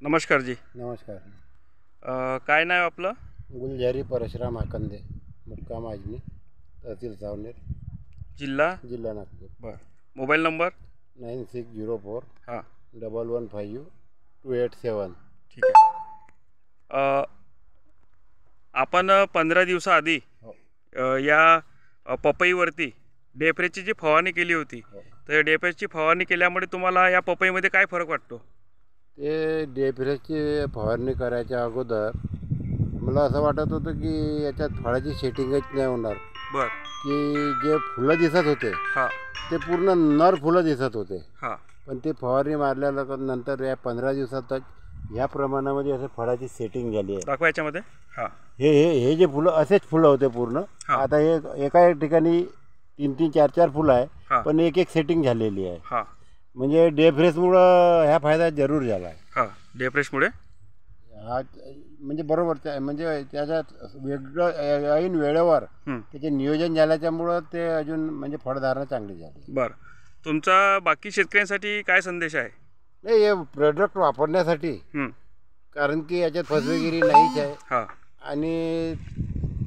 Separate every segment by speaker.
Speaker 1: नमस्कार जी.
Speaker 2: नमस्कार.
Speaker 1: काय नाव आपलं?
Speaker 2: गुलजारी परशुराम हाकंदे, मुक्काम आजनी, तहसील सावनेर,
Speaker 1: जिल्हा
Speaker 2: जिल्हा नागपूर.
Speaker 1: बरं. Mobile number?
Speaker 2: 9604
Speaker 1: हां
Speaker 2: 115 287.
Speaker 1: ठीक आहे. आपण 15 दिवसाआधी
Speaker 2: हो
Speaker 1: या पपईवरती डेप्रेची जी फवारणी केली होती,
Speaker 2: हो.
Speaker 1: तर डेप्रेची फवारणी केल्यामुळे तुम्हाला या पपईमध्ये काय फरक वाटतो?
Speaker 2: ते डेप्रेसची फवारणी करायच्या अगोदर मला असं वाटत होतं की याच्यात फळाची सेटिंगच नाही होणार.
Speaker 1: बरं.
Speaker 2: की जे फुलं दिसत होते
Speaker 1: हां
Speaker 2: ते पूर्ण नर फुलं दिसत होते,
Speaker 1: हां
Speaker 2: पण ते फवारणी मारल्यानंतर या 15 दिवसातच ह्या प्रमाणामध्ये असं फळाची सेटिंग झाली आहे.
Speaker 1: दाखवा याच्यामध्ये. हां
Speaker 2: हे हे हे जे फुलं असेच फुलं होते पूर्ण.
Speaker 1: हां.
Speaker 2: आता हे एका ठिकाणी 3-3 4-4 फुलं आहे,
Speaker 1: हां
Speaker 2: पण एक एक सेटिंग झालेली आहे.
Speaker 1: हां
Speaker 2: म्हणजे डेफ्रेसमुळं ह्या फायदा जरूर झाला आहे.
Speaker 1: हां. डेप्रेसमुळे
Speaker 2: हा म्हणजे बरोबर म्हणजे त्याच्यात वेगळं ऐन वेळेवर त्याचे नियोजन झाल्याच्यामुळं ते अजून म्हणजे फळधारणा चांगली झाली.
Speaker 1: बरं. तुमचा बाकी शेतकऱ्यांसाठी काय संदेश आहे?
Speaker 2: नाही, हे प्रोडक्ट वापरण्यासाठी, कारण की याच्यात फसवेगिरी नाहीच आहे.
Speaker 1: हां
Speaker 2: आणि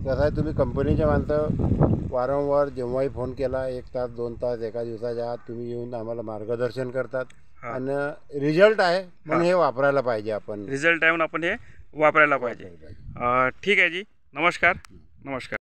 Speaker 2: कसं आहे, तुम्ही कंपनीच्या माणसं वारंवार जेव्हाही फोन केला 1 तास 2 तास एका दिवसाच्या आत तुम्ही येऊन आम्हाला मार्गदर्शन करतात.
Speaker 1: हां.
Speaker 2: आणि रिझल्ट आहे म्हणून हे वापरायला पाहिजे. आपण
Speaker 1: रिझल्ट आहे म्हणून आपण हे वापरायला पाहिजे. ठीक आहे जी. नमस्कार. नमस्कार.